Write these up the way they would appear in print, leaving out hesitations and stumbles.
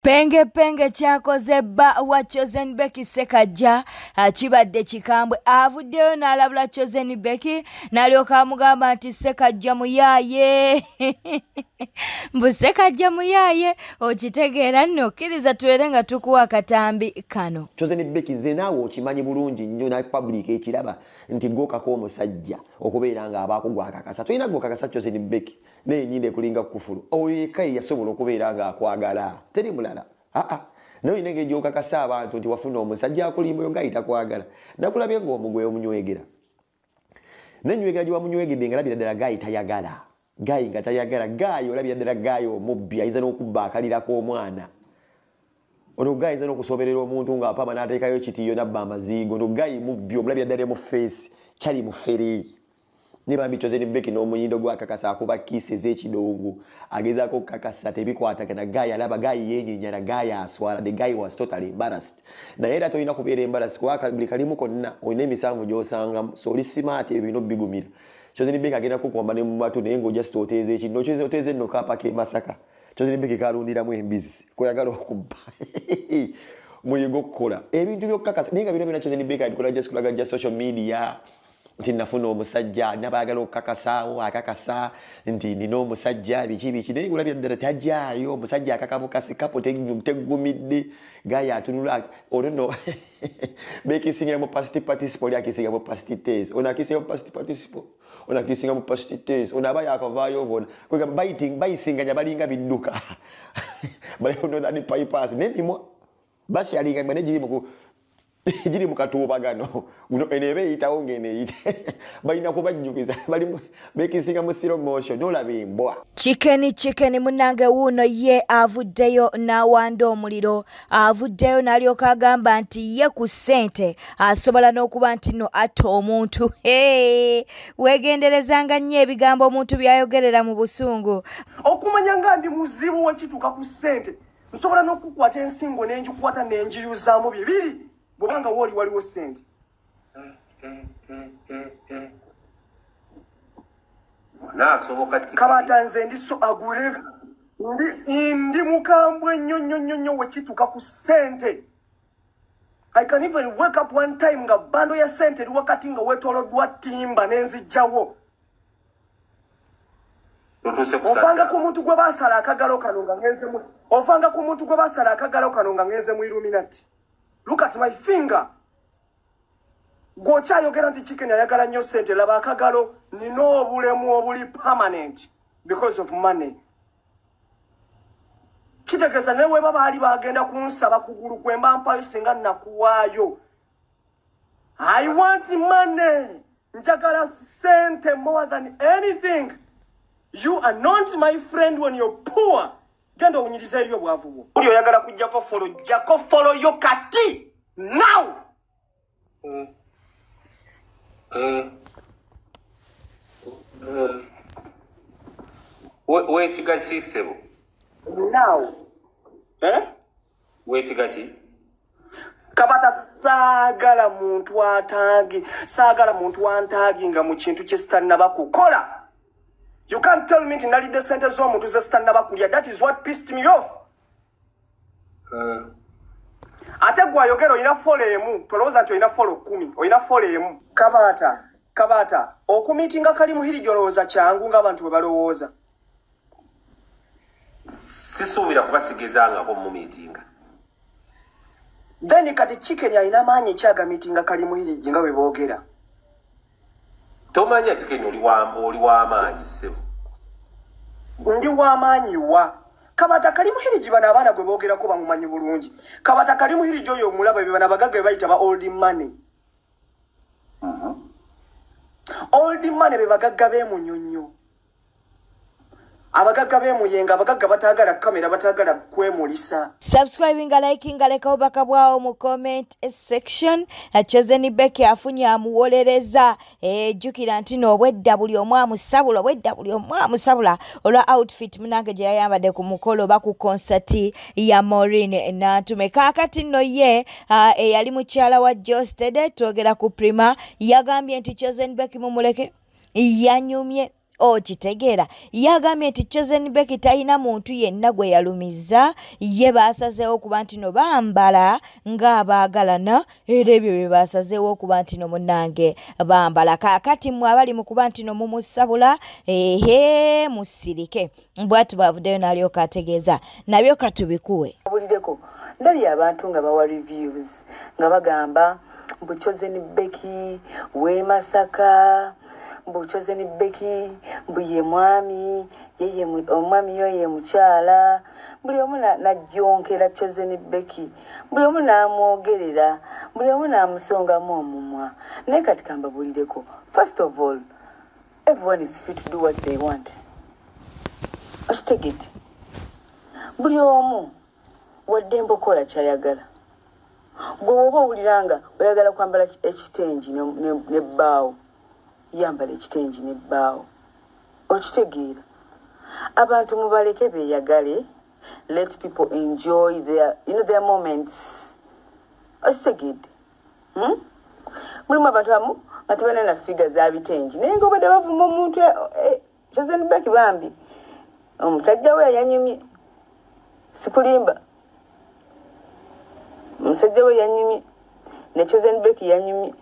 Penge kyakoze bba wa Chosen Becky Ssekaggya kibadde kikambwe avuddeyo n'alabula Chosen Becky n'alyoka amugamba nti Ssekaggya muyaaye mbu Ssekaggya muyaaye okitegeera nno okkiriza tubeere nga tukuwa akatambi kano. Chosen Becky nze naawe okimanyi bulungi nnyo na public ekiraba nti gwokako omusajja okubeera nga abaako gwakakasa tulina gwokakasa Chosen Becky n'enyindo ekulinga kufulu oyo yekka yasobola okubeera nga akwagala teri mulala nawe nenge gyokakasa abantu nti wafuna omusajja akulimba oyo ngayita kwagala nakulabye ng'omugwe omunywegera nenywegera gye wamunywegedde nga labira ddala gayi tayagala gayi nga tayagala gayi olabira ddala gayi omubbi ayinza n'okubba akalira k'omwana ono gayi ayinza n'okusoberera omuntu ng'apama n'ateekayo ekitiiyo nabba amaziigo ono gayi mubbi omulabira ddala mu feesi kyali mu feri ne bambi Chosen Becky n'omunyindo gwakakasa akuba kiisi ez'ekidongo agezaako okukakasa tebikwatagana gayi alaba gayi yenyinyala gayi aswala the guy was totally embarrassed naye era tolina kubeera embarrassed kuba buli kalimu konna olina emisanvu gy'osangamu so oli simaati ebino bigumira Chosen Becky agenda kukomba ne mu matu naye ng'ojja sitooteeza ekino oteeze nno kaapaka e Masaka Chosen Becky kalundiramu embizi kweyagala okubba muyiga okukola ebintu by'okukakasa naye nga bino byonna Chosen Becky abikola just kulaga just social media nti nafuna omusajja nabaagala okukakasaawo akakasa nti nina omusajja biki naye olabya ddala tajaayo omusajja akakabukasi kapo teggumidde gayi atunula ono nno Becky singira mu past participle oli akisinga mu past test ono akisinga mu past participle ono akisinga mu past test ono aba yakavaayo bona kwega bayisinganya balinga bidduka bali ono dani bypass n'emimwa bashalinga mwe jiri mukatuubagano guno enebe eyitawo ng'eneyite balina kubajjukiza bali bekisinga mu slow motion n'olaba embwa. Chicken munnange wuuno ye avuddeyo n'awanda omuliro avuddeyo n'alyoka agamba nti ye ku ssente asobola n'okuba nti no atta omuntu weegenderezanga nnyo ebigambo omuntu byayogerera mu busungu okumanya nga ndi muzibu wekituuka ku ssente nsobola n'okukwata ensingo n'engikwata n'engiyuzaamu bibiri bw'obanga wooli waliwo ssente kabata nze ndi so agule ndi mukambwe nnyo wekituuka ku ssente I can even wake up one time nga bando ya ssente eri wakati nga weetooloddwa timba n'enzijjawo ofanga ku muntu gwe baasala akagalo kano nga ngenze mu Illuminati. Look at my finger. Gocha yogera nti Chicken ayagala nnyo ssente laba akagalo nina obulemu obuli permanent because of money. Kitegeeza ne bwe baali bagenda kunsaba kugulu kwemba mpayo singa nakuwaayo. I want money. Njagala ssente more than anything. You are not my friend when you're poor. Genda unyiriza eriyo bwavu bwo. Uli oyagala kujjako follow yo kati now. Wesiga ki sebo? Now. Wesiga ki? Kabata saagala muntu antaagi nga mu kintu kye sitanaba kukola. You can't tell me nti nalidde ssente z'omuntu ze sitanaba kulya. That is what pissed me off. Ate gwe ayogera olina folo emu tolowooza nti olina folo 10 olina folo emu. Kabata okumiitinga Kalimu Hili gy'olowooza kyangu ng'abantu bwe balowooza. Sisuubira kubasigezangako mu miitinga. Then kati Chicken alina maanyi kyaga miitinga Kalimu Hili nga bwe boogera. Tomanya Chicken oli w'amaanyi ssebo. Ndi w'amaanyi wa. Kabata Kalimu Hili gye bano abaana gwe boogerako bamumanyi bulungi. Kabata Kalimu Hili gy'oyo omulaba be bano abagagga be bayita ba old money. Old money be bagagga beemunyonnyo. Abagagga beemuyenga abagagga bataagala kamera bataagala kwemulisa. Subscribing liking leka obaka bwawo mu comment section. Chosen Becky afunye amuwolereza jjukira nti n'obwedda buli omu amusabula olwa outfit munange gye yayambadde ku mukolo oba ku concert ya Maureen Nantume. Kaakati nno ye eyali mukyala wa Jostede twogera ku Prima yagambye nti Chosen Becky mumuleke yanyumye okitegeera yagambye nti Chosen Becky talina muntu yenna gwe yalumiza ye baasazeewo okuba nti no bambala ng'abaagalana era ebyo bye baasazeewo okuba nti no munnange bambala kaakati mmwe abali mu kuba nti no mumusabula musirike bw'ati bwavuddeyo n'alyoka ategeeza nabyo katubikuwe bulireko ndabye abantu nga bawa reviews nga bagamba mbu Chosen Becky we Masaka mbu Chosen Becky mbu ye mwami yeye omwami yo ye mukyala buli omu najjonkera Chosen Becky buli omu n'amwogerera buli omu n'amusongamu omumwa naye kati kamba bulireko first of all everyone is free to do what they want oshitegedde buli omu wadde mbokola kyayagala gwe woba owuliranga oyagala kwambala ekitengi nebbaawo yambala ekitengi nebbaawo okitegeera abantu mubaleke beeyagale let people enjoy their moments okitegedde mulimu abantu amu nga tebana na figa za bitengi naye ngaobadde bavuma omuntu Chosen Becky bambi omusajja we yanyumye sikulimba omusajja we yanyumye ne Chosen Becky yanyumye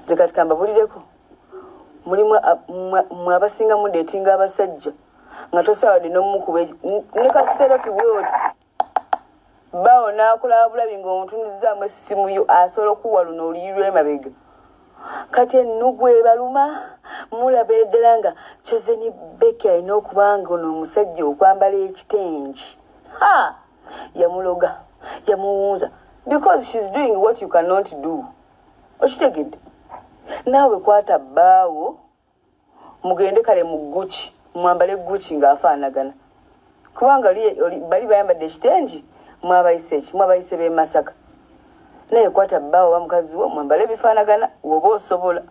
nze kati kambabulireko mulimu abasinga mudeetinga abasajja nga tosawadde n'omukuba ne kaserafi woti bawo n'akola bulabi ng'omutunuzaamu essimu yo asobola okuwa luno oluyi lw'emabega kati ennugu ebaluma mulabira ddala nga Chosen Becky alina okuba nga ono omusajja okwambala ekitengi yamuloga yamuwunza because she's doing what you cannot do okitegedde naawe kwata bbaawo mugende kale mu Gucci mwambale Gucci ng'afaanagana kubanga bali bayambadde ekitengi mwabayise b'e Masaka naye kwata bbaawo bamukazi wo mwambale ebifaanagana woba osobola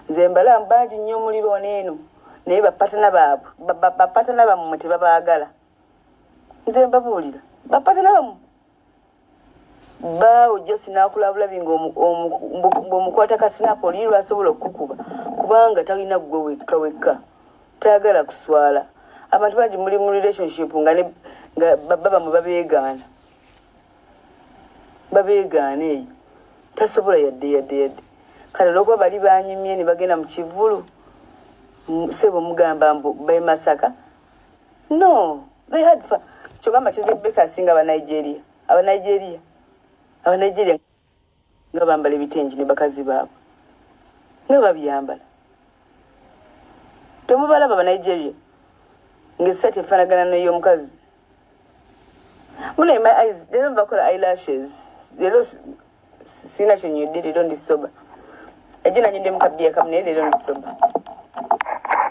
nze mbala mbangi nnyo muli boneeno naye bapatana bammwe tebabaagala nze mbabuulira bapatana bammwe bbaawo jasi n'akula bulabi ng'omukwata kasinapu oli lwasobola okukuba kubanga talina ggwe wekka tayagala kuswala abantu bangi muli mu relationship nga baba mwe babeegaana eyo tasobola yadde kale olwokuba bali banyumye ne bagenda mu kivulu sebo mugamba mbu b'e Masaka no they had fun kyogamba Chosen Becky asinga Abanigeria nga bambala ebitengi ne bakazi baabwe nga babyambala temubalaba Abanigeria ng'essati efaanagana n'ey'omukazi mune my eyes leero bakola eyelashes leero sina kyenyudde leero ndi soba ejjo nanyudde mukabbiya kamu naye leero ndi soba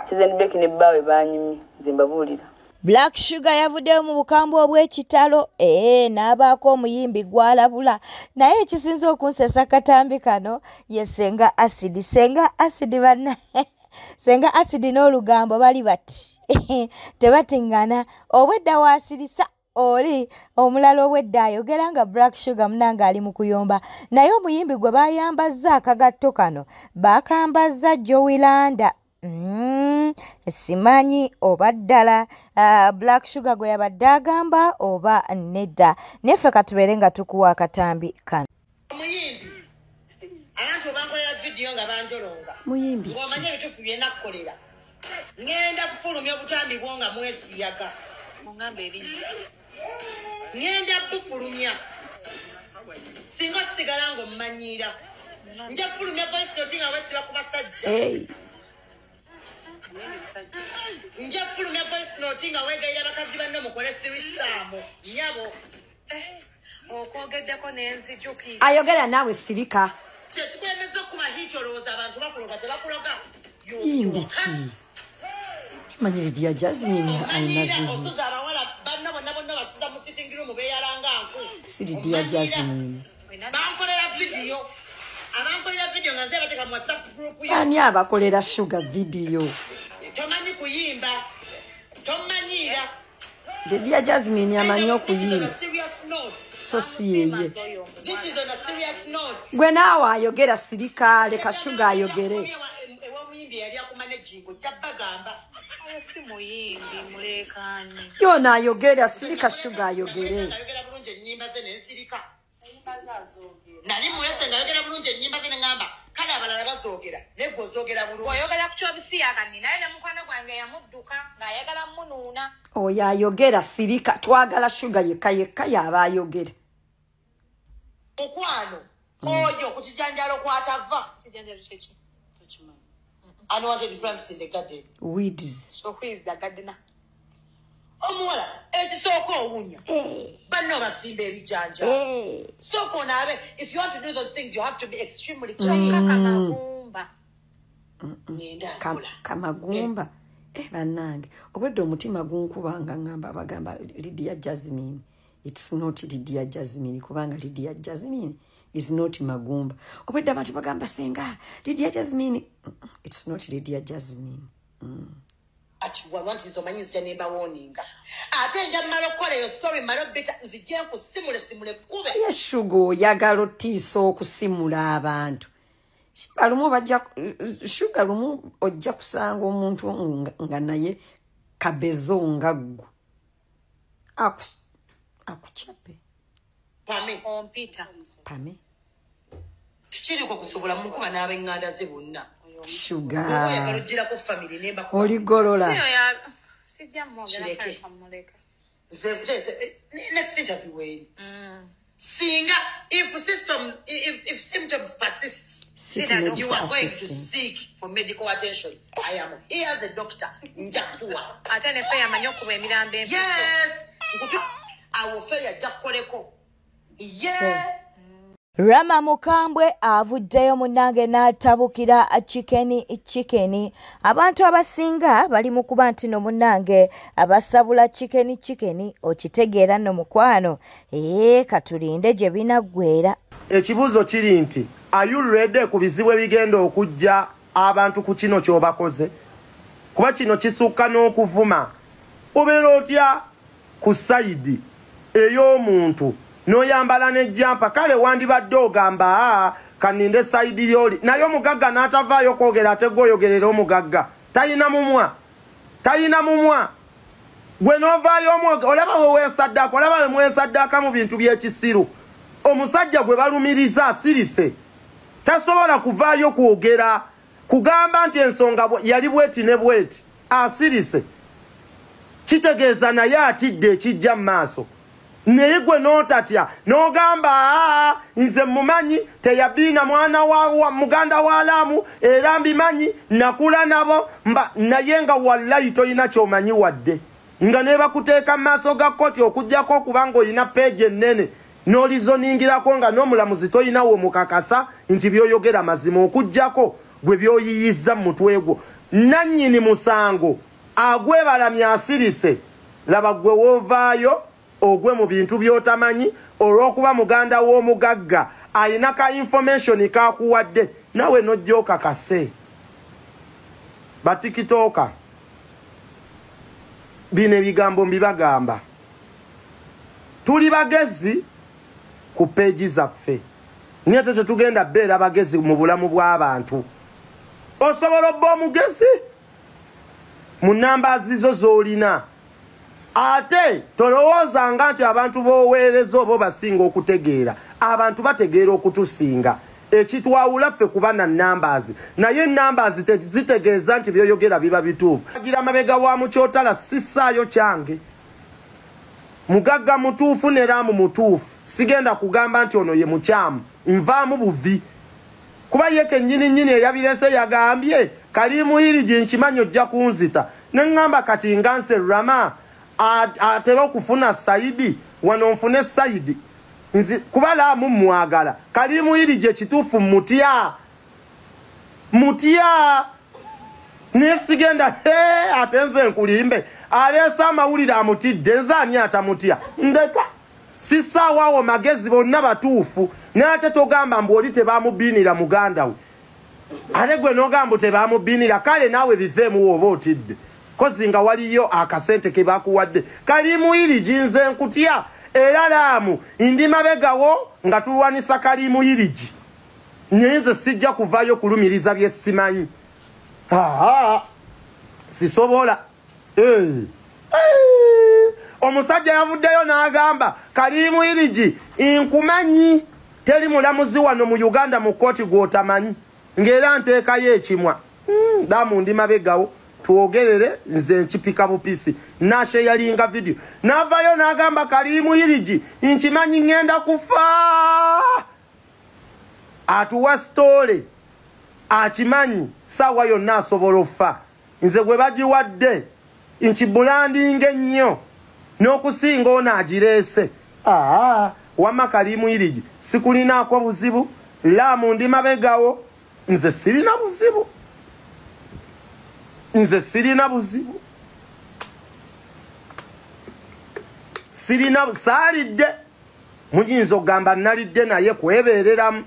Chosen Becky ne bbaawe banyumye nze mbabuulira Black Sugar yavuddeyo mu bukambwe obw'ekitalo n'abaako omuyimbi gwalabula naye ekisinze okunsesa katambi kano ye Senga Acid banna Senga Acid n'olugambo bali bati tebatingana obwedda waasirisa oli omulala obwedda ayogera nga Black Sugar munanga ali mu kuyomba naye omuyimbi gwe bayambazza akagatto kano bakambazza Joelanda simanyi oba ddala Black Sugar gwe yabadde agamba oba nedda neffe katubeere nga tukuwa akatambi kano muyimbi abantu bankolera vidiyo nga banjolonga muyimbi ng'omanye ebituufu bye nakkolera ngenda kufulumya obutambi bwo nga mwesiyaga muŋŋamba erinnya ngenda bufulumya singa osigala ng'omumanyiira nja kufulumya voice note nga wesiba ku basajja nja kufulumya voice note nga weegayira bakazi banno mukole threesome nyabo okwogeddeko n'enzijukira ayogera naawe sirika kyekikwemeza okuba hiiti olowooza abantu bakuloga tebakuloga yimbi ki manyi Lydia Jasmine alina zihi osuza abawala banna bonna basuza mu sitting room beeyalanga nku si Lydia Jasmine bankolera vidiyo abankolera vidiyo nga nze bateeka mu WhatsApp group yo ani abakolera Sugar video tomanyi kuyimba tomanyiira Lydia Jasmine amanyi okuyimba serious notes so si yeye this is on a serious note gwe naawe ayogera sirika leka Sugar ayogere muyimbi yali akumanejingo jabagamba si muyimbi mulekani yona ayogera sirika Sugar ayogere ayogera bulungi ennyimba ze nensirika nali mwese ngayogera bulungi ennyimba ze nengamba kale abalala bazoogera negwe ozoogera bulungi oyogera ku kyobisiyaganni naye ne mukwano gwange yamudduka ng'ayagala munuuna oyo ayogera sirika twagala Sugar yekka yaba ayogera mukwano oyo ku kijanjalo kwatava kijanjalo kyeki I wanted plants in the garden. Weeds. so who is the gardener Omuwala ekisooka owunya banno basimba ebijanja sooka onaabe if you want to do those things you have to be extremely kamagumba ngenda kamagumba bannange obwedde omutima gunkubanga ngamba bagamba Lydia Jasmine it's not Lydia Jasmine kubanga Lydia Jasmine is not Magumba obwedde abantu bagamba senga Lydia Jasmine it's not Lydia Jasmine ati wanti nzomanyi nzija nemba woninga ate nja mmala okukola eyo story mmala beta nzije nkusimule kube ye Sugar oyagala otiisa okusimula abantu balumu bajja Sugar lumu ojja kusanga omuntu nga naye kabezo nga ggwe akuchape pame ompita pame kiriko kusobola munkuba n'abenganda ze bonna Sugar oyagala ojjirako family nemba oligolola sijja mwogera kale kamuleka next interview weri singa if symptoms persist you are going to seek for medical attention I am here as a doctor njakuwa ate ne fe yamanyi okuba emirambo empiso yes awo fe yajja kukoleko Rama Mukambwe avuddeyo munnange n'atabukira chicken. Abantu abasinga bali mu kuba nti no munnange abasabula chicken okitegeera no mukwano. Katulinde gye binaggwera. Ekibuuzo kiri nti are you ready ku bizibu ebigenda okujja abantu ku kino ky'obakoze? Kuba kino kisukka n'okuvuma. Obeera otya ku sayidi ey'omuntu noyambala ne jampa kale wandibadde ogamba kaninde saidi yoli naye omugagga n'atavaayo kwogera ate goyogerera omugagga talina mumwa gwe novaayo olaba weweesaddaaka olaba weweesaddaaka mu bintu by'ekisiru omusajja gwe balumiriza asirise tasobola kuvaayo kwogera kugamba nti ensonga yali bweti ne bweti asirise kitegeeza naye atidde ekijja mu maaso naye gwe n'otatya n'ogamba nze mumanyi teyabiina mwana wa muganda wa Laamu era mbimanyi nakula nabo naye nga wallahi toyina ky'omanyi wadde nga ne bakuteeka mu maaso ga kkooti okuggyako okubanga oyina peegi ennene n'olizoningirako nga n'omulamuzi toyinawo mukakasa nti by'oyogera mazima okuggyako gwe by'oyiyizza mu mutwe gwo nannyini musango agwebalamye asirise laba gwe woovaayo ogwe mu bintu by'otamanyi olw'okuba muganda w'omugagga ayina ka information kakuwadde nawe nojja okakase batikitooka bino ebigambo mbibagamba tuli bagezi ku peegi zaffe naye ate tetugenda beera bagezi mu bulamu bw'abantu osobola obba omugezi mu nnambaazi zo z'olina ate tolowoozanga nti abantu b'oweereza oba basinga okutegeera abantu bategeera okutusinga ekitwawula ffe kuba na nnambaazi naye ennambaazi tezitegeeza nti byoyogera biba bituufu agira mabega wa mukyotala sissaayo kyange mugagga mutuufu ne Laamu mutuufu sigenda kugamba nti ono ye mukyamu nvaamu buvi kuba ye kennyini eyabirese yagambye Kalimu Irigi nkimanyi ojja kunzita ne ŋŋamba kati nga nse Rama atera okufuna Saidi wano nfune Saidi kuba Laamu mwagala Kalimu Irigi ekituufu mutya nesigenda ate nze nkulimbe aleesa amawulire amutidde nze ani atamutya ndeka sisaawawo magezi bonna batuufu naye ate togamba mbu oli tebamubiinira muganda we ate gwe n'ogamba tebamubiinira kale naawe biveemu woba otidde kozi nga waliyo akasente ke bakuwadde Kalimu Irigi nze nkutya era Laamu ndi mabegawo nga tulwanisa Kalimu Irigi naye nze sijja kuvaayo kulumiriza bye simanyi sisobola omusajja yavuddeyo n'agamba Kalimu Irigi nkumanyi teri mulamuzi wano mu Uganda mu kooti gw'otamanyi ng'era nteekayo ekimwa damu ndi mabegawo tuogerere nze nkipika bupisi nashe yalinga video navayo n'agamba Kalimu Irigi nkimanyi ngenda kufa atuwa story akimanyi sawa yonna asobola offa nze gwe bagiwadde nkibulandinga ennyo n'okusinga ono agireese wamma Kalimu Irigi sikulinaako buzibu laamu ndi mabegawo nze sirina buzibu sirina saalidde muyinza okugamba nalidde naye kwebeereramu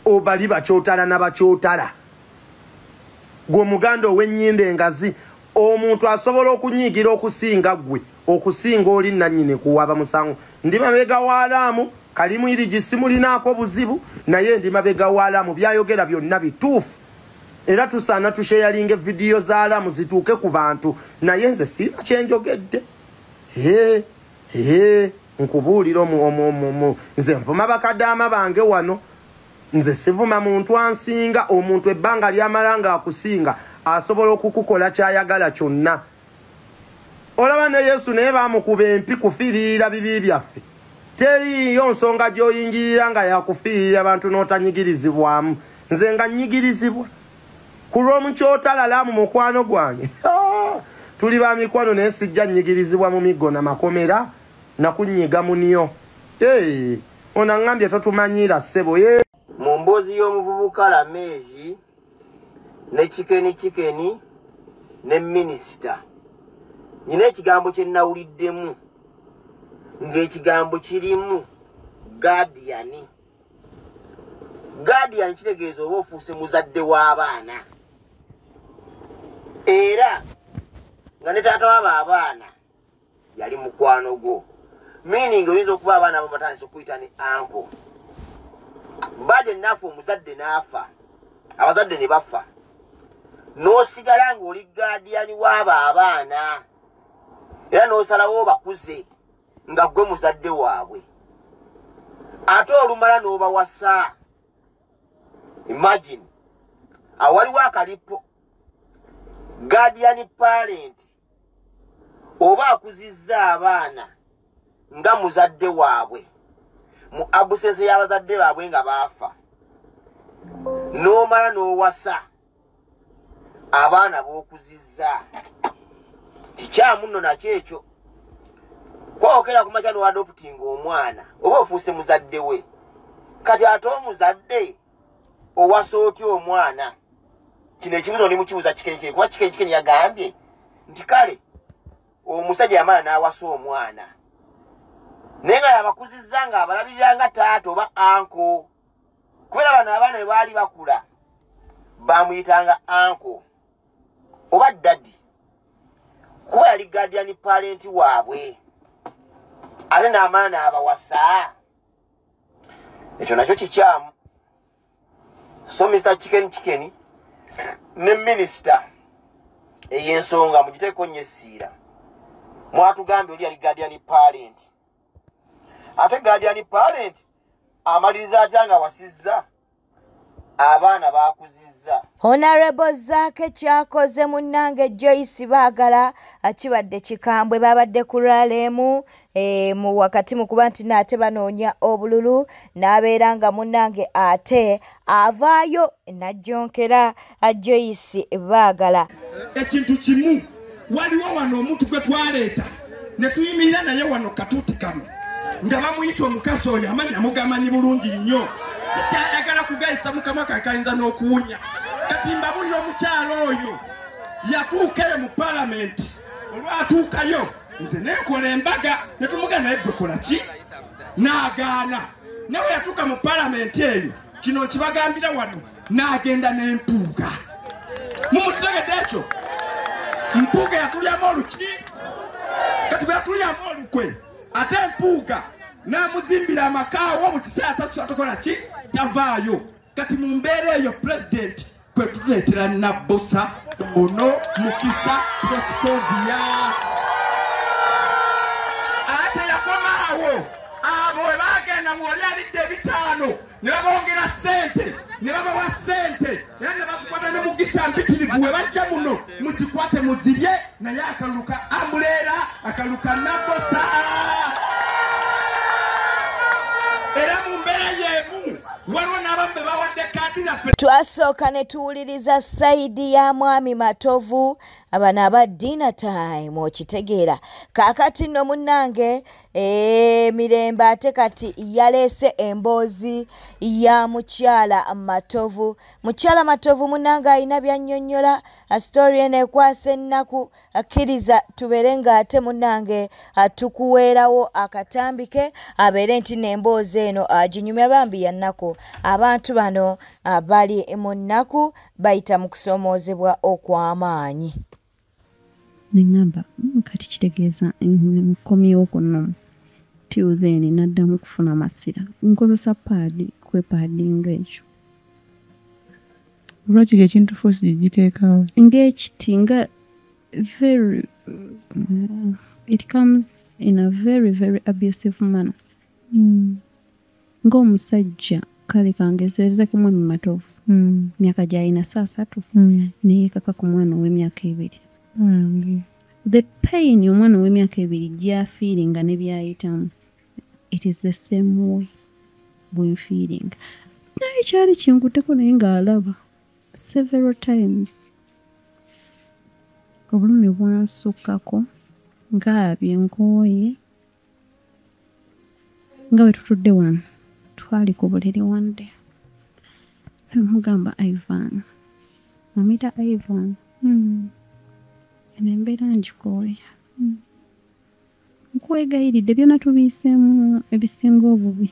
obali bakyotala n'abakyotala gwe omuganda ow'ennyinda engazi omuntu asobola okunyiigira okusinga gwe okusinga oli nannyini kuwaba musango ndi mabega wa Laamu Kalimu Irigi simulinaako buzibu naye ndi mabega wa Laamu byayogera byonna bituufu era tusaana tusheyalinga vidiyo za Laamu zituuke ku bantu naye nze sirina kyenjogedde nkubuulira nze nvuma bakadaama bange wano nze sivuma muntu ansinga omuntu ebbanga lyamala nga akusinga asobola okukukola kyayagala kyonna olaba ne Yesu naye baamukuba empi kufiirira bibi byaffe teriyo nsonga gy'oyingirira nga yakufiirira abantu n'otanyigirizibwamu nze nga nyigirizibwa ku lw'omukyotala Laamu mukwano gwange tuli ba mikwano naye sijja nyigirizibwa mu miggo n'amakomera nakunyiga muniyo ona ngambye totumanyira ssebo mu mboozi y'omuvubuka Lameezi ne Chikeni ne minisita nyina ekigambo kye nnawuliddemu ng'ekigambo kirimu Guardian kitegeeza oba ofuuse muzadde w'abaana era nga ne taata w'abo abaana yali mukwano gwo meaning oyinza okuba abaana abo batandise okuyita ne anko badde naafa omuzadde n'afa abazadde ne bafa n'osigala ng'oli gaadiyani w'abo abaana era n'osalawo bakuze nga gwe muzadde waabwe ate olumala n'obawasa imagine awaliwo akalipo guardian parent oba akuzizza abaana nga muzadde waabwe mu abusese y'abazadde baabwe nga baafa n'omala n'owasa abaana b'okuzizza kikyamu nno nakyo ekyo kwokera ku makya n'owadoputinga omwana oba ofuuse muzadde we kati ate omuzadde owasa otya omwana kino ekibuzo ndi mukibuuza Chikeni kuba Chikeni yagambye nti kale omusajja yamala n'awasa omwana naye nga yabakuzizza nga abalabirira nga taata oba anko kubera bano abaana bwe baali bakula bamuyitanga anko oba daddy kuba yali guardian parent waabwe ate n'amala n'abawasa ekyo nakyo kikyamu so Mr. Chikeni ne minisita ey'ensonga mugiteeko nnyo essiira mwatugambye oli yali guardian parent ate guardian parent amaliriza atya nga wasizza abaana bakuzizza Honorable Zaake kyakoze munnange Joyce Baagala akibadde kikambwe babadde ku ralemu mu wakati mu kuba nti naate banoonya obululu n'abeera nga munnange ate avaayo najjonkera Joyce Baagala ekintu kimu waliwo wano omuntu gwe twaleeta ne tuyimirira naye wano katuuti kano nga bamuyita omukazi oyo amanya mugamanyi bulungi nnyo sikyayagala kugayisa mukama kakayinza n'okuwunya kati mbabuli omukyalo oyo yatuukayo mu palamenti olwatuukayo nze nekola embaga netumuga naye gwe kola ki n'agaana nawe yatuuka mu palamenti eyo kino kibagambira wano n'agenda n'empuuga mumutegedde ekyo mpuuga yatulyamu oluki kati bwe yatulyamu olukwe ate empuuga n'amuzimbira amakaawo mu kiseera tasusa tokola ki tavaayo kati mu mbeera eyo pulezidenti kwe tuleetera Nabbosa ono Mukisa Pretoria ate yakomaawo abo bwe bagenda mwoli alidde bitaano ne babongera ssente ne babawa ssente era ne bazikwata ne Mugisa mpitirivu we bajja muno muzikwate muzirye naye akaluka amuleera akaluka Nabbosa era mu mbeera y'emu waliwo n'abambe bawadde kaadi laffe. Twasooka ne tuwuliriza sayidi ya mwami Matovu abana aba dinner time okitegeera kaakati nno munnange Mirembe ate kati yaleese emboozi ya mukyala Matovu. Mukyala Matovu munnange alina byannyonnyola story eno ekwasa ennaku akkiriza tubeere ng'ate munnange tukuweerawo akatambike abeere nti n'emboozi eno aginyumya bambi ya nnaku abantu bano bali mu nnaku bayita mu kusoomoozebwa okw'amaanyi. Nengamba kati kitegeeza nkomyewo kuno till then naddamu kufuna masira nkozesa paadi kwepaadinga ekyo lwaki ekintu fosi giteekawo ng'ekiti nga very it comes in a very very abusive manner ng'omusajja kale kangezeeza ku mwami Matovu myaka gy'alina 3 naye kaka ku mwana ow'emyaka 2 the pain omwana ow'emyaka 2 gy'afiiringa ne by'ayitamu it is the same way bwe feeling naye kyali kinkutteko naye ng'alaba several times obulumi bwansukkako ng'abye nkooye nga bwe tutudde wano twali ku buliri one day mugamba Ivan amuyita Ivan eno embeera ngikooya nkwegayiridde byonna tubiiseemu ebisinga obubi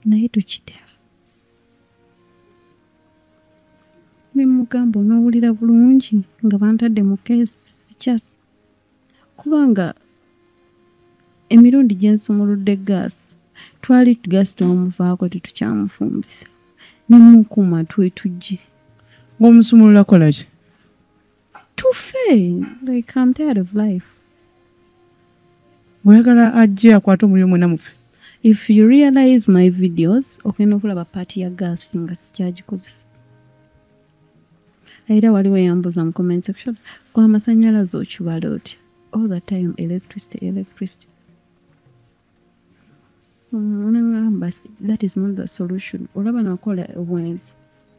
naye tukitera ne mugamba onoowulira bulungi nga bantadde mu keesi sikyasa kubanga emirundi gye nsumuludde gaasi twali gaasi twamuvaako tetukyamufumbisa nemukuuma twetujje ng'omusumulula kola ki tufe like I'm tired of life oyagala ajje akwate omuliro mwena mufe. If you realize my videos okenda okulaba paati ya gaasi nga sikyagikozesa era waliwo yambuza mu comment section amasannyalaze okibala otya all the time electricity unangamba that is not the solution olaba nakola obwenzi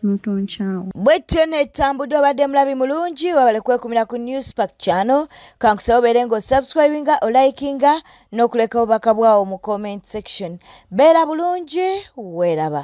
nutonkyawo bwetyo netambudde obadde mulabi mulungi wabale kwekumira ku Newspark channel kankusaba obeere ng'osubscribinga olikinga n'okuleka obubaka bwawo mu comment section beera bulungi weeraba.